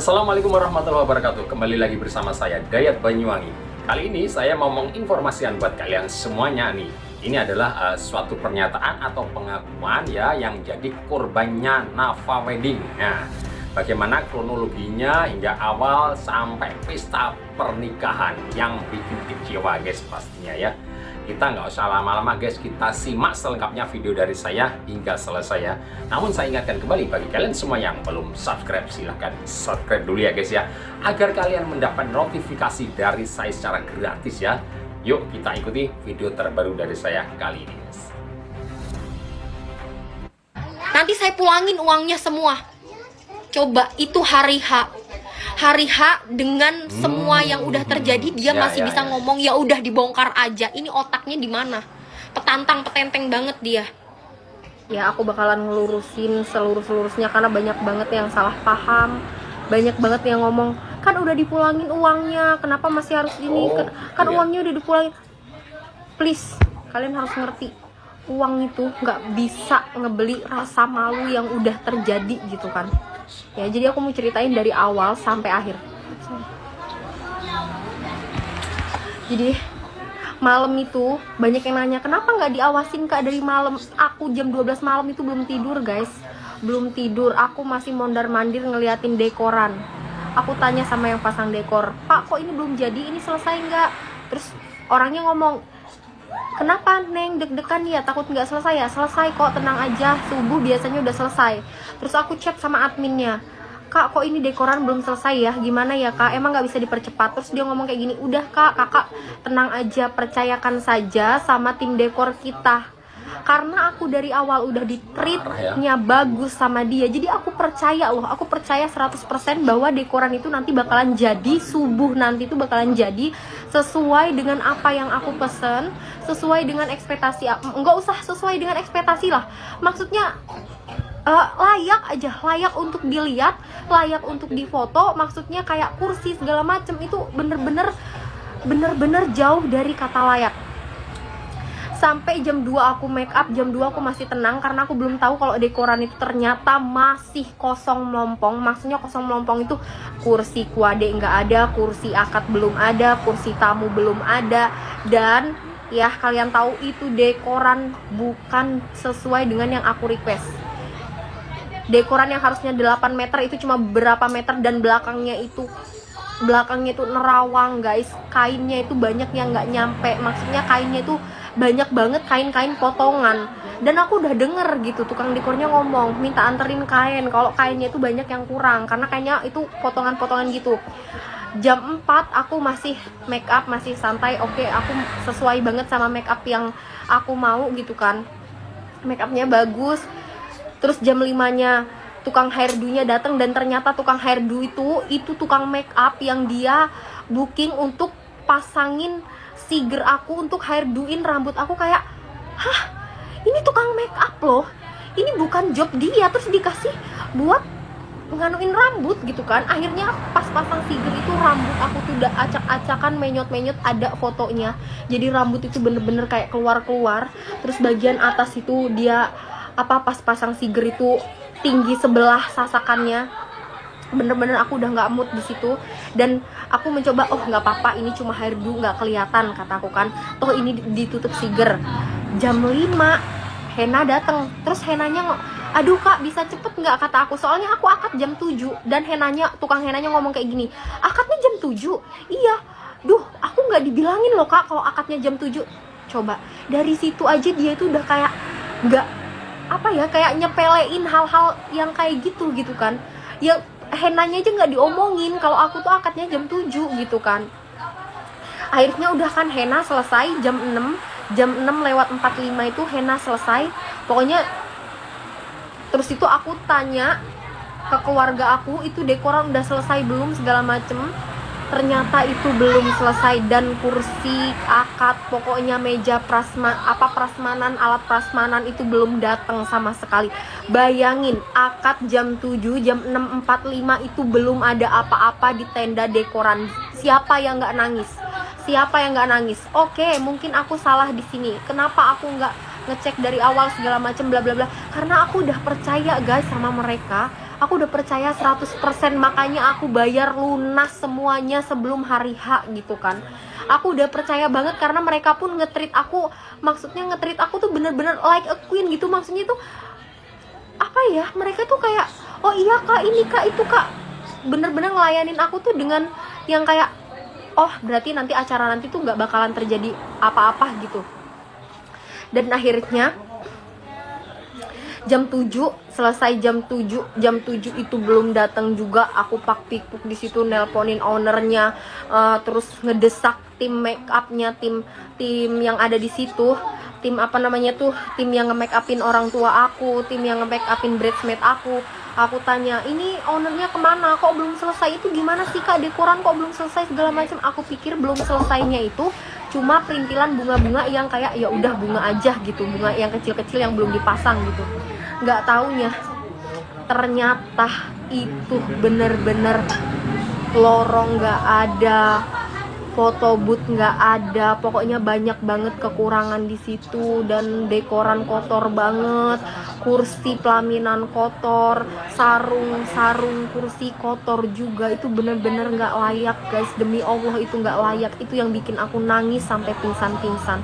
Assalamualaikum warahmatullahi wabarakatuh. Kembali lagi bersama saya Dayat Banyuwangi. Kali ini saya mau menginformasikan buat kalian semuanya nih. Ini adalah suatu pernyataan atau pengakuan ya yang jadi korbannya Nafa Wedding. Nah, bagaimana kronologinya hingga awal sampai pesta pernikahan yang bikin kecewa guys pastinya ya. Kita nggak usah lama-lama guys, kita simak selengkapnya video dari saya hingga selesai ya. Namun saya ingatkan kembali bagi kalian semua yang belum subscribe, silahkan subscribe dulu ya guys ya, agar kalian mendapat notifikasi dari saya secara gratis ya. Yuk kita ikuti video terbaru dari saya kali ini guys. Nanti saya pulangin uangnya semua. Coba itu hari H dengan semua yang udah terjadi, dia masih bisa ngomong ya udah dibongkar aja. Ini otaknya di mana? Petenteng banget dia. Ya aku bakalan ngelurusin seluruhnya karena banyak banget yang salah paham, banyak banget yang ngomong kan udah dipulangin uangnya, kenapa masih harus ini? Kan uangnya udah dipulangin. Please, kalian harus ngerti, uang itu nggak bisa ngebeli rasa malu yang udah terjadi gitu kan. Ya, jadi aku mau ceritain dari awal sampai akhir. Jadi malam itu banyak yang nanya kenapa nggak diawasin Kak dari malam. Aku jam 12 malam itu belum tidur guys, belum tidur. Aku masih mondar-mandir ngeliatin dekoran. Aku tanya sama yang pasang dekor, Pak kok ini belum jadi, ini selesai nggak? Terus orangnya ngomong, kenapa Neng deg-degan ya, takut nggak selesai ya? Selesai kok, tenang aja, subuh biasanya udah selesai. Terus aku chat sama adminnya, Kak kok ini dekoran belum selesai ya, gimana ya Kak, emang nggak bisa dipercepat? Terus dia ngomong kayak gini, udah Kak, kakak tenang aja, percayakan saja sama tim dekor kita, karena aku dari awal udah di treatnya bagus sama dia. Jadi aku percaya loh, aku percaya 100% bahwa dekoran itu nanti bakalan jadi, subuh nanti itu bakalan jadi sesuai dengan apa yang aku pesen, sesuai dengan ekspektasi. Nggak usah sesuai dengan ekspektasi lah, maksudnya layak aja, layak untuk dilihat, layak untuk difoto. Maksudnya kayak kursi segala macem itu bener-bener jauh dari kata layak. Sampai jam 2 aku make up, jam 2 aku masih tenang karena aku belum tahu kalau dekoran itu ternyata masih kosong melompong. Maksudnya kosong melompong itu kursi kuade nggak ada, kursi akad belum ada, kursi tamu belum ada. Dan ya kalian tahu itu dekoran bukan sesuai dengan yang aku request. Dekoran yang harusnya 8 meter itu cuma berapa meter, dan belakangnya itu nerawang guys. Kainnya itu banyak yang nggak nyampe, maksudnya kainnya itu banyak banget, kain-kain potongan. Dan aku udah denger gitu tukang dekornya ngomong minta anterin kain kalau kainnya itu banyak yang kurang, karena kainnya itu potongan-potongan gitu. Jam 4 aku masih make up, masih santai. Oke, aku sesuai banget sama make up yang aku mau gitu kan, make upnya bagus. Terus jam 5-nya tukang hairdo-nya datang, dan ternyata tukang hairdo itu tukang make up yang dia booking untuk pasangin siger aku, untuk hairdoin rambut aku. Kayak, hah, ini tukang make up loh, ini bukan job dia, terus dikasih buat nganuin rambut gitu kan. Akhirnya pas pasang siger itu rambut aku tuh udah acak-acakan, menyot-menyot, ada fotonya. Jadi rambut itu bener-bener kayak keluar-keluar. Terus bagian atas itu dia pas pasang siger itu tinggi sebelah sasakannya. Bener-bener aku udah nggak mood di situ. Dan aku mencoba, oh nggak apa-apa, ini cuma hairdo, nggak kelihatan kata aku kan, toh ini ditutup siger. Jam 5 henna datang. Terus henanya aduh Kak bisa cepet nggak kata aku, soalnya aku akad jam 7. Dan tukang henanya ngomong kayak gini, akadnya jam 7? Iya. Duh, aku nggak dibilangin loh Kak kalau akadnya jam 7. Coba dari situ aja dia itu udah kayak nggak kayak nyepelein hal-hal yang kayak gitu kan. Ya henanya aja nggak diomongin kalau aku tuh akadnya jam 7 gitu kan. Akhirnya udah kan henna selesai jam 6 lewat 45 itu henna selesai pokoknya. Terus itu aku tanya ke keluarga aku, itu dekoran udah selesai belum segala macem. Ternyata itu belum selesai, dan kursi akad, pokoknya meja prasmanan, alat prasmanan itu belum datang sama sekali. Bayangin, akad jam 7, jam 6.45 itu belum ada apa-apa di tenda dekoran. Siapa yang nggak nangis? Siapa yang nggak nangis? Oke, mungkin aku salah di sini. Kenapa aku nggak ngecek dari awal segala macam bla bla bla? Karena aku udah percaya guys sama mereka. Aku udah percaya 100%, makanya aku bayar lunas semuanya sebelum hari H gitu kan. Aku udah percaya banget karena mereka pun nge-treat aku, maksudnya nge-treat aku tuh bener-bener like a queen gitu. Maksudnya tuh apa ya, mereka tuh kayak, oh iya kak, ini kak, itu kak, bener-bener ngelayanin aku tuh dengan yang kayak, oh berarti nanti acara nanti tuh nggak bakalan terjadi apa-apa gitu. Dan akhirnya jam 7 selesai, jam 7 itu belum datang juga. Aku pikpuk di situ, nelponin ownernya, terus ngedesak tim make upnya, tim yang ada di situ, tim apa namanya tuh, tim yang nge-make upin orang tua aku, tim yang nge-make upin bridesmaid aku. Aku tanya, ini ownernya kemana, kok belum selesai, itu gimana sih kak, dekoran kok belum selesai segala macam. Aku pikir belum selesainya itu cuma perintilan bunga-bunga yang kayak ya udah bunga aja gitu, bunga yang kecil-kecil yang belum dipasang gitu. Nggak taunya ternyata itu bener-bener lorong nggak ada, foto booth nggak ada, pokoknya banyak banget kekurangan di situ. Dan dekoran kotor banget, kursi pelaminan kotor, sarung kursi kotor juga. Itu bener-bener nggak layak guys, demi Allah itu nggak layak. Itu yang bikin aku nangis sampai pingsan-pingsan.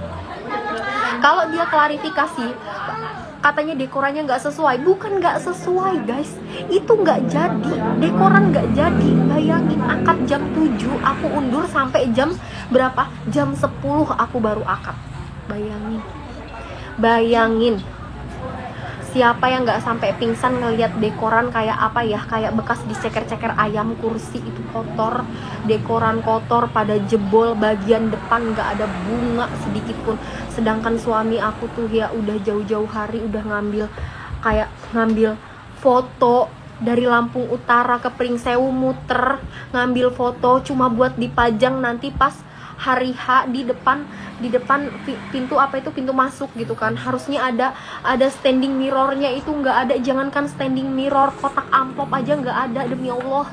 Kalau dia klarifikasi katanya dekorannya nggak sesuai, bukan nggak sesuai guys, itu nggak jadi, dekoran nggak jadi. Bayangin, akad jam 7 aku undur sampai jam berapa, jam 10 aku baru akad. Bayangin siapa yang nggak sampai pingsan ngelihat dekoran kayak apa ya, kayak bekas diceker-ceker ayam. Kursi itu kotor, dekoran kotor, pada jebol, bagian depan nggak ada bunga sedikit pun. Sedangkan suami aku tuh ya udah jauh-jauh hari udah ngambil foto dari Lampung Utara ke Pringsewu, muter ngambil foto cuma buat dipajang nanti pas hari H di depan pintu apa itu, pintu masuk gitu kan. Harusnya ada standing mirrornya, itu nggak ada. Jangankan standing mirror, kotak amplop aja nggak ada. Demi Allah,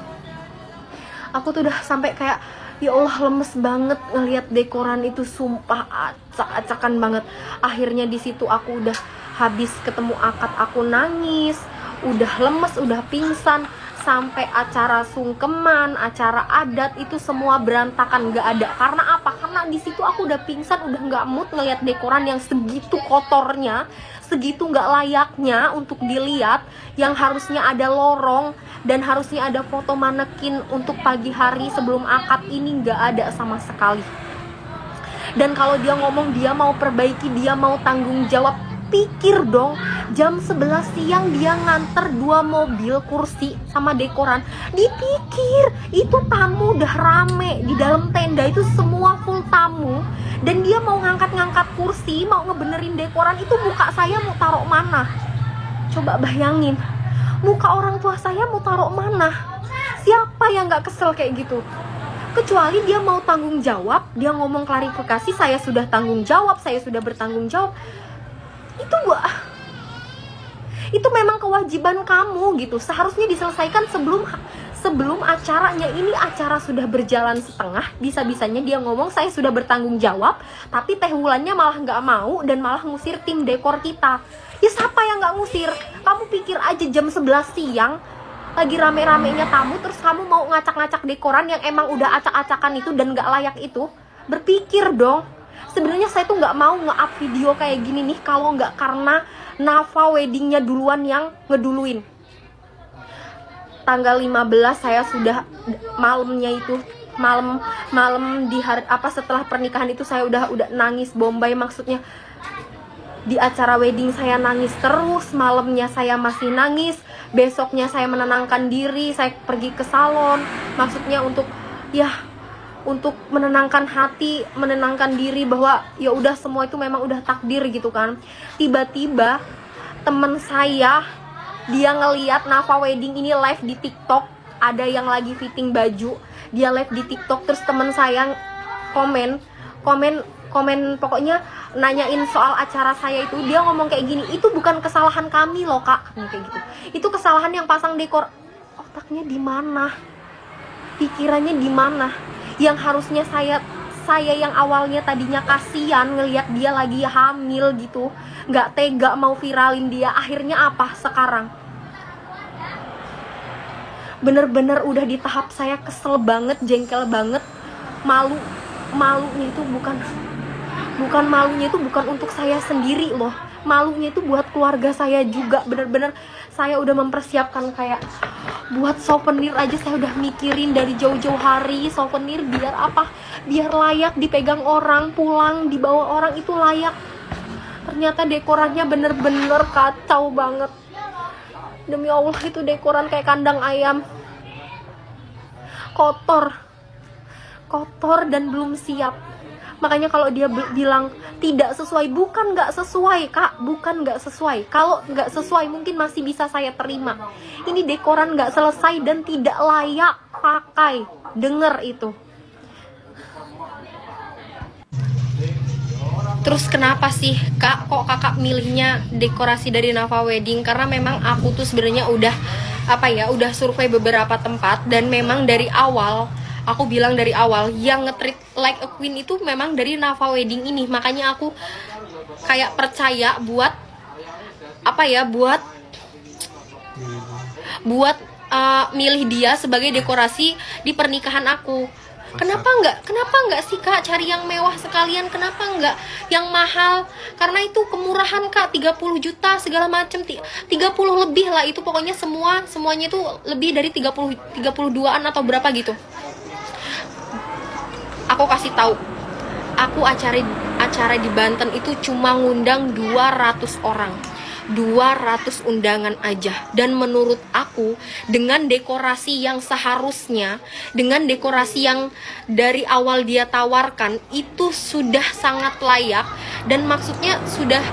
aku tuh udah sampai kayak ya Allah, lemes banget ngelihat dekoran itu, sumpah acak-acakan banget. Akhirnya di situ aku udah habis ketemu akad, aku nangis, udah lemes, udah pingsan. Sampai acara sungkeman, acara adat itu semua berantakan, nggak ada. Karena apa? Karena di situ aku udah pingsan, udah nggak mood ngelihat dekoran yang segitu kotornya, segitu nggak layaknya untuk dilihat. Yang harusnya ada lorong dan harusnya ada foto manekin untuk pagi hari sebelum akad, ini nggak ada sama sekali. Dan kalau dia ngomong dia mau perbaiki, dia mau tanggung jawab, pikir dong, jam 11 siang dia nganter 2 mobil kursi sama dekoran. Dipikir itu tamu udah rame di dalam tenda, itu semua full tamu, dan dia mau ngangkat-ngangkat kursi, mau ngebenerin dekoran. Itu muka saya mau taruh mana? Coba bayangin, muka orang tua saya mau taruh mana? Siapa yang gak kesel kayak gitu? Kecuali dia mau tanggung jawab, dia ngomong klarifikasi, saya sudah tanggung jawab, saya sudah bertanggung jawab. Itu memang kewajiban kamu gitu, seharusnya diselesaikan sebelum acaranya. Ini acara sudah berjalan setengah, bisa-bisanya dia ngomong saya sudah bertanggung jawab, tapi Teh Wulannya malah nggak mau dan malah ngusir tim dekor kita. Ya siapa yang nggak ngusir? Kamu pikir aja jam 11 siang lagi rame-ramenya tamu, terus kamu mau ngacak-ngacak dekoran yang emang udah acak-acakan itu dan nggak layak itu? Berpikir dong. Sebenarnya saya tuh nggak mau nge-up video kayak gini nih kalau nggak karena Nafa weddingnya duluan yang ngeduluin. Tanggal 15 saya sudah malamnya itu, malam di hari apa setelah pernikahan itu saya udah nangis bombay. Maksudnya di acara wedding saya nangis terus, malamnya saya masih nangis, besoknya saya menenangkan diri, saya pergi ke salon, maksudnya untuk menenangkan hati, menenangkan diri bahwa ya udah semua itu memang udah takdir gitu kan. Tiba-tiba temen saya, dia ngeliat Nafa wedding ini live di TikTok, ada yang lagi fitting baju, dia live di TikTok, terus temen saya komen pokoknya nanyain soal acara saya itu. Dia ngomong kayak gini, itu bukan kesalahan kami loh kak, kayak gitu. Itu kesalahan yang pasang dekor. Otaknya di mana? Pikirannya di mana? Yang harusnya saya yang awalnya tadinya kasihan ngelihat dia lagi hamil gitu, nggak tega mau viralin dia, akhirnya apa sekarang? bener-bener udah di tahap saya kesel banget, jengkel banget. Malunya itu bukan untuk saya sendiri loh, malunya itu buat keluarga saya juga. Bener-bener saya udah mempersiapkan kayak buat souvenir aja, saya udah mikirin dari jauh-jauh hari. Souvenir biar apa? Biar layak dipegang orang, pulang dibawa orang itu layak. Ternyata dekorannya bener-bener kacau banget. Demi Allah, itu dekoran kayak kandang ayam, kotor dan belum siap. Makanya kalau dia bilang tidak sesuai, bukan nggak sesuai kak, bukan nggak sesuai. Kalau nggak sesuai mungkin masih bisa saya terima. Ini dekoran nggak selesai dan tidak layak pakai. Denger itu. Terus kenapa sih kak, kok kakak milihnya dekorasi dari Nafa Wedding? Karena memang aku tuh sebenarnya udah survei beberapa tempat, dan memang dari awal aku bilang dari awal yang nge-treat like a queen itu memang dari Nafa Wedding ini. Makanya aku kayak percaya buat milih dia sebagai dekorasi di pernikahan aku. Kenapa enggak sih kak cari yang mewah sekalian? Kenapa enggak yang mahal? Karena itu kemurahan kak, 30 juta segala macem, 30 lebih lah itu pokoknya, semuanya itu lebih dari 32an atau berapa gitu. Aku kasih tahu, aku acara di Banten itu cuma ngundang 200 orang. 200 undangan aja. Dan menurut aku dengan dekorasi yang seharusnya, dengan dekorasi yang dari awal dia tawarkan, itu sudah sangat layak. Dan maksudnya sudah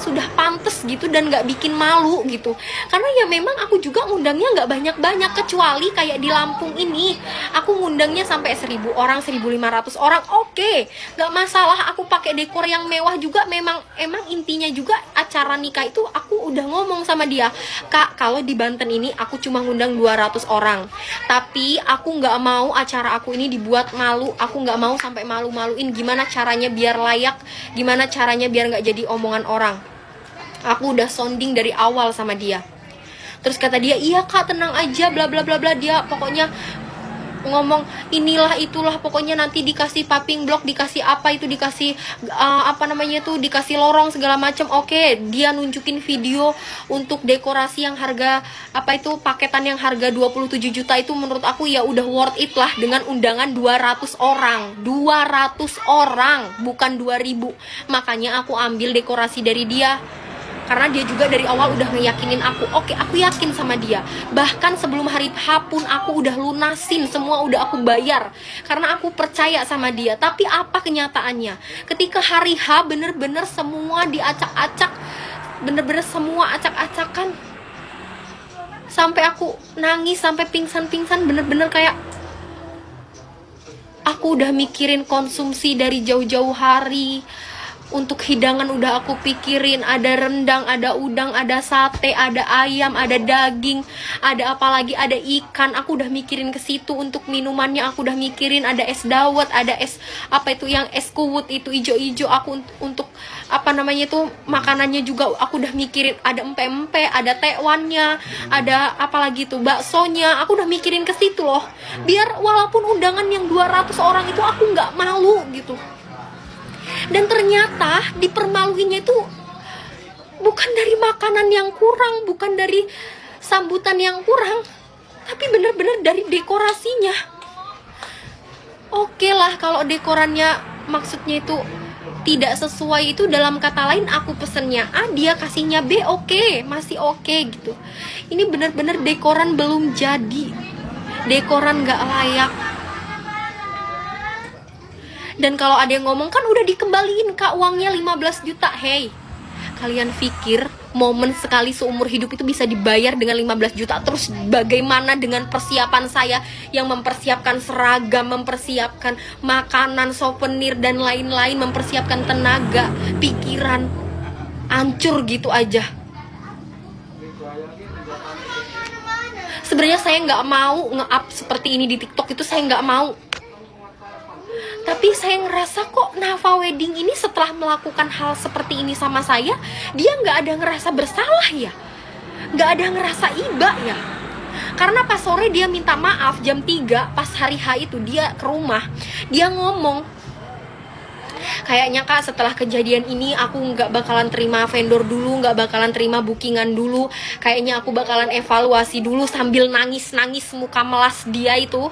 sudah pantes gitu, dan gak bikin malu gitu. Karena ya memang aku juga ngundangnya gak banyak-banyak, kecuali kayak di Lampung ini aku ngundangnya sampai 1000 orang, 1500 orang. Oke, gak masalah, aku pakai dekor yang mewah juga. Emang intinya juga acara nikah itu aku udah ngomong sama dia, kak, kalau di Banten ini aku cuma ngundang 200 orang, tapi aku nggak mau acara aku ini dibuat malu. Aku nggak mau sampai malu-maluin. Gimana caranya biar layak, gimana caranya biar nggak jadi omongan orang. Aku udah sounding dari awal sama dia. Terus kata dia, iya kak, tenang aja, bla bla bla bla. Dia pokoknya ngomong inilah itulah, pokoknya nanti dikasih paving block, dikasih apa itu, dikasih dikasih lorong segala macam. Oke, dia nunjukin video untuk dekorasi yang harga paketan yang harga 27 juta itu. Menurut aku ya udah worth it lah, dengan undangan 200 orang, bukan 2000. Makanya aku ambil dekorasi dari dia, karena dia juga dari awal udah ngeyakinin aku. Oke, aku yakin sama dia. Bahkan sebelum hari H pun aku udah lunasin semua, udah aku bayar, karena aku percaya sama dia. Tapi apa kenyataannya? Ketika hari H bener-bener semua diacak-acak, bener-bener semua acak-acakan, sampai aku nangis, sampai pingsan-pingsan. Bener-bener kayak aku udah mikirin konsumsi dari jauh-jauh hari. Untuk hidangan udah aku pikirin, ada rendang, ada udang, ada sate, ada ayam, ada daging, ada apa lagi, ada ikan. Aku udah mikirin ke situ. Untuk minumannya aku udah mikirin, ada es dawet, ada es yang es kuwut itu ijo-ijo. Aku untuk makanannya juga aku udah mikirin, ada empe-empe, ada tekwannya, ada apa lagi tuh, baksonya. Aku udah mikirin ke situ loh. Biar walaupun undangan yang 200 orang itu aku nggak malu gitu. Dan ternyata dipermaluinnya itu bukan dari makanan yang kurang, bukan dari sambutan yang kurang, tapi bener-bener dari dekorasinya. Oke lah, kalau dekorannya maksudnya itu tidak sesuai, itu dalam kata lain aku pesennya A, dia kasihnya B, oke, masih oke gitu. Ini bener-bener dekoran belum jadi, dekoran gak layak. Dan kalau ada yang ngomong, kan udah dikembaliin kak uangnya 15 juta. Hey, kalian pikir momen sekali seumur hidup itu bisa dibayar dengan 15 juta? Terus bagaimana dengan persiapan saya yang mempersiapkan seragam, mempersiapkan makanan, souvenir, dan lain-lain, mempersiapkan tenaga, pikiran, hancur gitu aja. Sebenarnya saya nggak mau nge-up seperti ini di TikTok, itu saya nggak mau. Tapi saya ngerasa kok Nafa Wedding ini setelah melakukan hal seperti ini sama saya, dia nggak ada ngerasa bersalah ya, nggak ada ngerasa iba ya. Karena pas sore dia minta maaf jam 3 pas hari H itu dia ke rumah, dia ngomong, kayaknya Kak setelah kejadian ini aku nggak bakalan terima vendor dulu, nggak bakalan terima bookingan dulu, kayaknya aku bakalan evaluasi dulu, sambil nangis-nangis muka melas dia itu.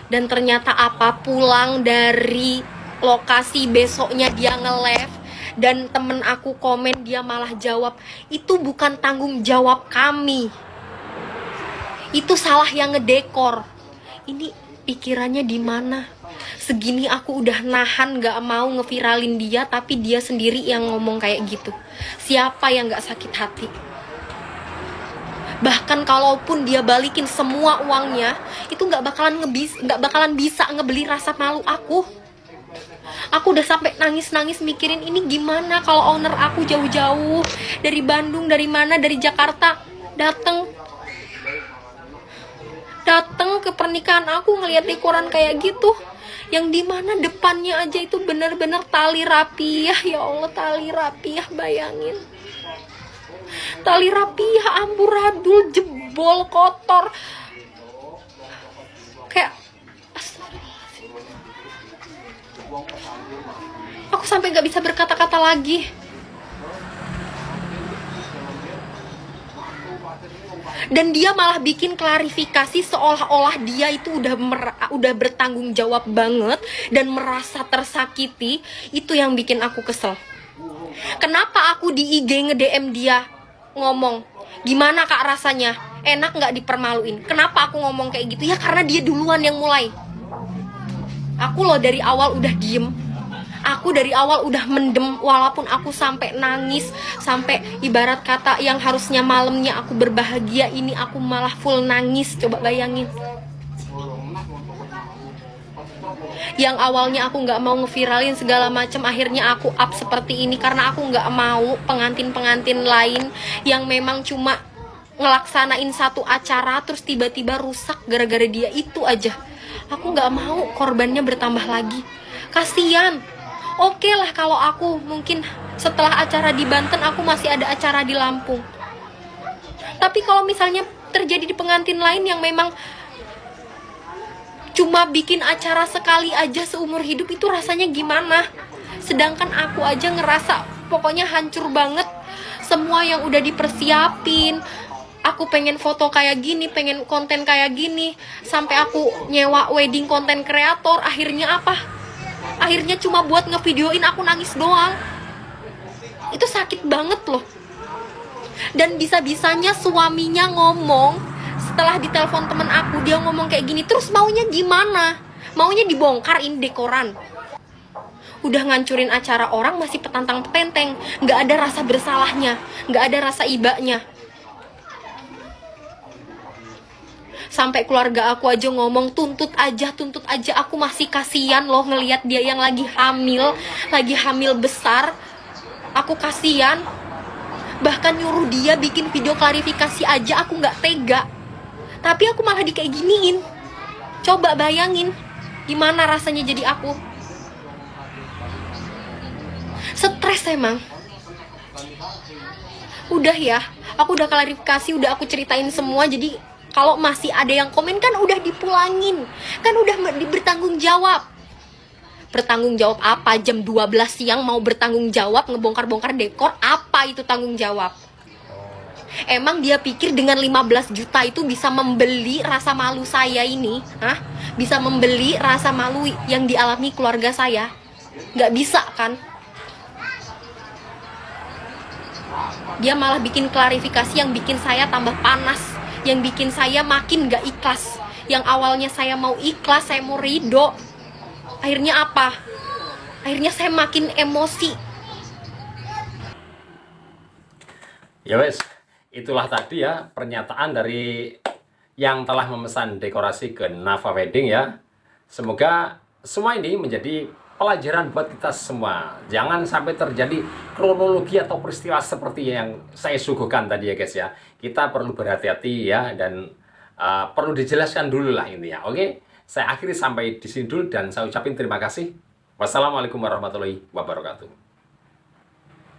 Dan ternyata apa, pulang dari lokasi besoknya dia nge-live, dan temen aku komen, dia malah jawab, itu bukan tanggung jawab kami, itu salah yang ngedekor. Ini pikirannya di mana? Segini aku udah nahan gak mau ngeviralin dia, tapi dia sendiri yang ngomong kayak gitu. Siapa yang gak sakit hati? Bahkan kalaupun dia balikin semua uangnya, itu gak bakalan bisa ngebeli rasa malu aku. Aku udah sampai nangis-nangis mikirin ini gimana kalau owner aku jauh-jauh dari Bandung, dari mana, dari Jakarta, dateng ke pernikahan aku, ngeliat dekoran kayak gitu, yang dimana depannya aja itu bener-bener tali rapiah. Ya Allah, tali rapiah, bayangin, tali rapiah amburadul, jebol, kotor, kayak aku sampai nggak bisa berkata-kata lagi. Dan dia malah bikin klarifikasi seolah-olah dia itu udah bertanggung jawab banget dan merasa tersakiti. Itu yang bikin aku kesel. Kenapa aku di IG nge-DM dia ngomong, gimana Kak rasanya? Enak nggak dipermaluin? Kenapa aku ngomong kayak gitu? Ya karena dia duluan yang mulai. Aku loh dari awal udah diem. Aku dari awal udah mendem, walaupun aku sampai nangis, sampai ibarat kata yang harusnya malamnya aku berbahagia, ini aku malah full nangis. Coba bayangin. Yang awalnya aku nggak mau ngeviralin segala macam, akhirnya aku up seperti ini karena aku nggak mau pengantin-pengantin lain yang memang cuma ngelaksanain satu acara terus tiba-tiba rusak gara-gara dia itu aja. Aku nggak mau korbannya bertambah lagi. Kasian. Oke lah kalau aku mungkin setelah acara di Banten aku masih ada acara di Lampung. Tapi kalau misalnya terjadi di pengantin lain yang memang cuma bikin acara sekali aja seumur hidup, itu rasanya gimana? Sedangkan aku aja ngerasa pokoknya hancur banget. Semua yang udah dipersiapin, aku pengen foto kayak gini, pengen konten kayak gini, sampai aku nyewa wedding konten kreator, akhirnya apa? Akhirnya cuma buat ngevideoin aku nangis doang. Itu sakit banget loh. Dan bisa-bisanya suaminya ngomong, setelah ditelepon temen aku, dia ngomong kayak gini, terus maunya gimana? Maunya dibongkarin dekoran. Udah ngancurin acara orang masih petantang-petenteng, gak ada rasa bersalahnya, gak ada rasa ibanya. Sampai keluarga aku aja ngomong, tuntut aja. Aku masih kasihan loh ngelihat dia yang lagi hamil besar. Aku kasihan. Bahkan nyuruh dia bikin video klarifikasi aja aku nggak tega. Tapi aku malah kayak giniin. Coba bayangin gimana rasanya jadi aku. Stres emang. Udah ya, aku udah klarifikasi, udah aku ceritain semua. Jadi kalau masih ada yang komen kan udah dipulangin, kan udah bertanggung jawab. Bertanggung jawab apa? Jam 12 siang mau bertanggung jawab ngebongkar-bongkar dekor, apa itu tanggung jawab? Emang dia pikir dengan 15 juta itu bisa membeli rasa malu saya ini? Hah? Bisa membeli rasa malu yang dialami keluarga saya? Nggak bisa kan? Dia malah bikin klarifikasi yang bikin saya tambah panas, yang bikin saya makin gak ikhlas. Yang awalnya saya mau ikhlas, saya mau ridho, akhirnya apa? Akhirnya saya makin emosi. Ya wes, itulah tadi ya pernyataan dari yang telah memesan dekorasi ke Nafa Wedding ya. Semoga semua ini menjadi pelajaran buat kita semua. Jangan sampai terjadi kronologi atau peristiwa seperti yang saya suguhkan tadi ya guys ya. Kita perlu berhati-hati ya, dan perlu dijelaskan dulu lah ini ya. Oke, saya akhiri sampai di sini dulu dan saya ucapin terima kasih. Wassalamualaikum warahmatullahi wabarakatuh.